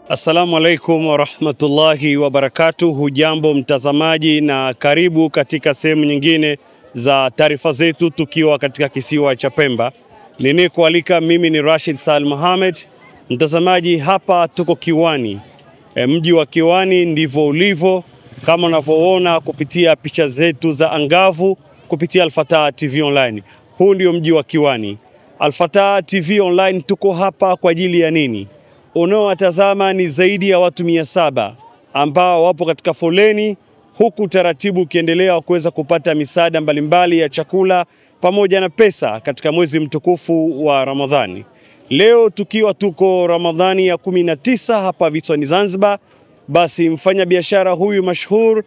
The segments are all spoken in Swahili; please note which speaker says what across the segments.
Speaker 1: Assalamu alaikum wa rahmatullahi wa barakatuh. Hujambo mtazamaji na karibu katika sehemu nyingine za taarifa zetu tukiwa katika kisiwa cha Pemba. Ninayekualika mimi ni Rashid Saal Mohamed. Mtazamaji, hapa tuko Kiwani. Mji wa Kiwani ndivyo ulivyo kama unavyoona kupitia picha zetu za angavu kupitia Al-Fatah TV Online. Huu ndio mji wa Kiwani. Al-Fatah TV Online tuko hapa kwa ajili ya nini? Unaowatazama ni zaidi ya watu 700 ambao wapo katika foleni, huku taratibu ukiendelea kuweza kupata misaada mbalimbali ya chakula pamoja na pesa katika mwezi mtukufu wa Ramadhani. Leo tukiwa tuko Ramadhani ya 19 hapa visiwani Zanzibar, basi mfanya biashara huyu mashhur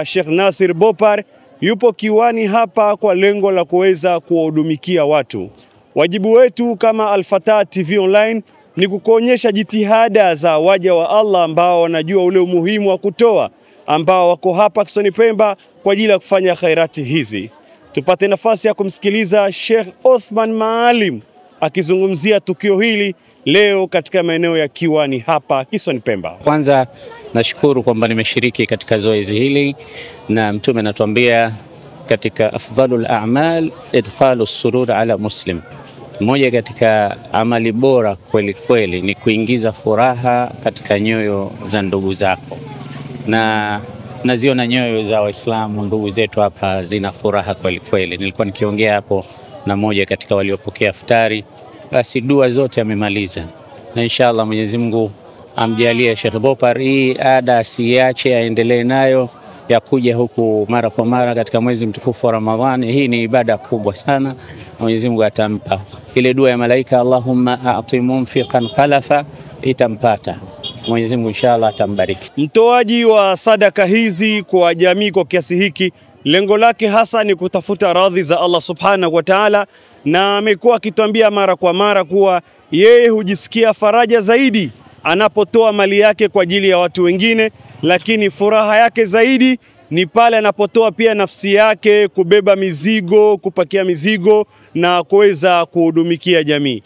Speaker 1: Sheikh Nasir Bopar yupo Kiwani hapa kwa lengo la kuweza kuwahudumikia watu. Wajibu wetu kama Al-Fatah TV Online ni kukuonyesha jitihada za waja wa Allah ambao wanajua ule umuhimu wa kutoa, ambao wako hapa kisiwani Pemba kwa ajili ya kufanya khairati hizi. Tupate nafasi ya kumsikiliza Sheikh Othman Maalim akizungumzia tukio hili leo katika maeneo ya Kiwani hapa kisiwani Pemba.
Speaker 2: Kwanza nashukuru kwamba nimeshiriki katika zoezi hili, na Mtume anatuambia katika afdhalul a'mal idkhalu surur ala muslim. Moja katika amali bora kweli kweli ni kuingiza furaha katika nyoyo za ndugu zako, na naziona nyoyo za Waislamu ndugu zetu hapa zina furaha kweli kweli. Nilikuwa nikiongea hapo na moja katika waliopokea iftari, basi dua zote amemaliza, na inshallah Mwenyezi Mungu amjalie Sheikh Bopar hii ada asiache, aendelee nayo ya kuja huku mara kwa mara katika mwezi mtukufu wa Ramadhani. Hii ni ibada kubwa sana, Mwenyezi Mungu atampa ile dua ya malaika, Allahumma a'ti munfiqan khalafa, itampata Mwenyezi Mungu inshallah atambariki.
Speaker 1: Mtoaji wa sadaka hizi kwa jamii kwa kiasi hiki, lengo lake hasa ni kutafuta radhi za Allah subhanahu wa ta'ala, na amekuwa akituambia mara kwa mara kuwa yeye hujisikia faraja zaidi anapotoa mali yake kwa ajili ya watu wengine, lakini furaha yake zaidi ni pale anapotoa pia nafsi yake kubeba mizigo, kupakia mizigo na kuweza kuhudumikia jamii.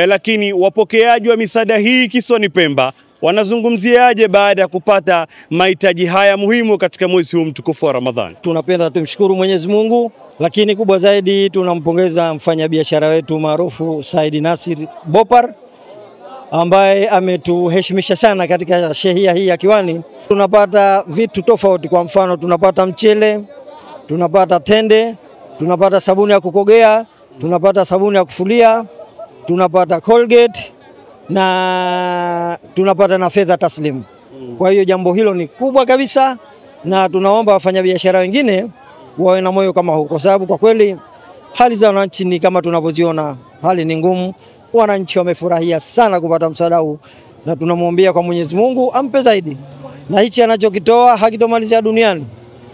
Speaker 1: Lakini wapokeaji wa misaada hii kisiwani Pemba wanazungumziaje baada ya kupata mahitaji haya muhimu katika mwezi huu mtukufu wa Ramadhani?
Speaker 3: Tunapenda tumshukuru Mwenyezi Mungu, lakini kubwa zaidi tunampongeza mfanyabiashara wetu maarufu Said Nasir Bopar ambaye ametuheshimisha sana katika shehia hii ya Kiwani. Tunapata vitu tofauti, kwa mfano tunapata mchele, tunapata tende, tunapata sabuni ya kukogea, tunapata sabuni ya kufulia, tunapata Colgate na tunapata na fedha taslim. Kwa hiyo jambo hilo ni kubwa kabisa, na tunaomba wafanyabiashara wengine wawe na moyo kama huu, kwa sababu kwa kweli hali za wananchi ni kama tunavyoziona, hali ni ngumu. Wananchi wamefurahia sana kupata msaada huu, na tunamwombea kwa Mwenyezi Mungu ampe zaidi, na hichi anachokitoa hakitomalizia duniani,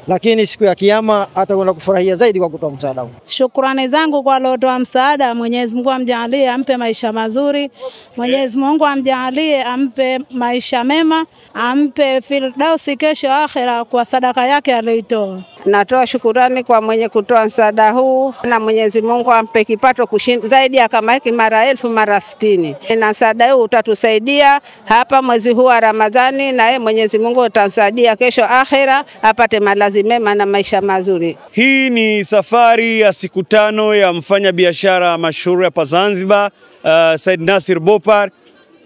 Speaker 3: lakini siku ya kiyama atakwenda kufurahia zaidi kwa kutoa msaada huu.
Speaker 4: Shukrani zangu kwa aliotoa msaada. Mwenyezi Mungu amjalie ampe maisha mazuri. Mwenyezi Mungu amjalie ampe maisha mema, ampe firdausi kesho akhera kwa sadaka yake aliyoitoa.
Speaker 5: Natoa shukurani kwa mwenye kutoa msaada huu, na Mwenyezi Mungu ampe kipato kushinda zaidi ya kama hiki mara 1000 mara 60. Na msaada huu utatusaidia hapa mwezi huu wa Ramadhani, na yeye Mwenyezi Mungu atamsaidia kesho akhera apate malazi mema na maisha mazuri.
Speaker 1: Hii ni safari ya siku 5 ya mfanya biashara mashuhuri hapa Zanzibar Said Nasir Bopar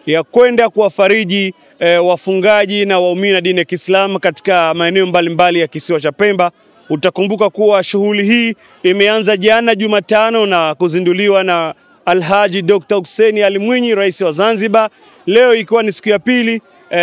Speaker 1: ya kwenda kuwafariji wafungaji na waumini wa dini ya Kiislamu katika maeneo mbalimbali ya kisiwa cha Pemba. Utakumbuka kuwa shughuli hii imeanza jana Jumatano na kuzinduliwa na Alhaji Dr. Hussein Ali Mwinyi, rais wa Zanzibar. Leo ikiwa ni siku ya pili,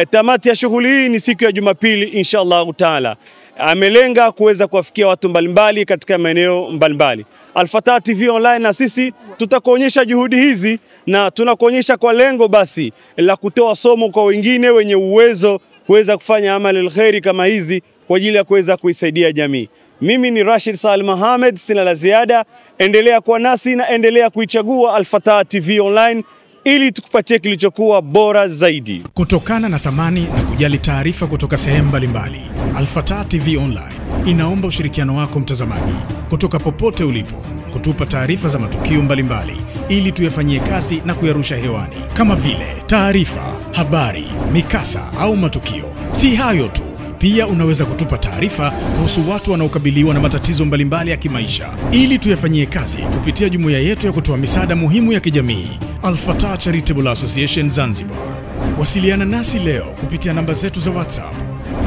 Speaker 1: tamati ya shughuli hii ni siku ya Jumapili inshallah taala. Amelenga kuweza kuwafikia watu mbalimbali katika maeneo mbalimbali. Al-Fatah TV Online na sisi tutakuonyesha juhudi hizi, na tunakuonyesha kwa lengo basi la kutoa somo kwa wengine wenye uwezo kuweza kufanya amali alkhairi kama hizi kwa ajili ya kuweza kuisaidia jamii. Mimi ni Rashid Saal Mohamed, sina la ziada. Endelea kuwa nasi na endelea kuichagua Al-Fatah TV Online ili tukupatie kilichokuwa bora zaidi.
Speaker 6: Kutokana na thamani na kujali taarifa kutoka sehemu mbalimbali, Al-Fatah TV Online inaomba ushirikiano wako mtazamaji, kutoka popote ulipo, kutupa taarifa za matukio mbalimbali ili tuyafanyie kazi na kuyarusha hewani, kama vile taarifa, habari, mikasa au matukio. Si hayo tu, pia unaweza kutupa taarifa kuhusu watu wanaokabiliwa na matatizo mbalimbali ya kimaisha ili tuyafanyie kazi kupitia jumuiya yetu ya kutoa misaada muhimu ya kijamii, Al-Fatah Charitable Association Zanzibar. Wasiliana nasi leo kupitia namba zetu za WhatsApp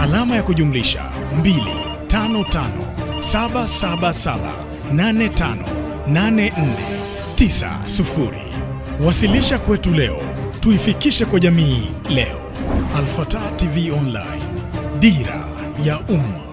Speaker 6: alama ya kujumlisha 255 Wasilisha kwetu leo, tuifikishe kwa jamii leo. Al-Fatah TV Online, dira ya umma.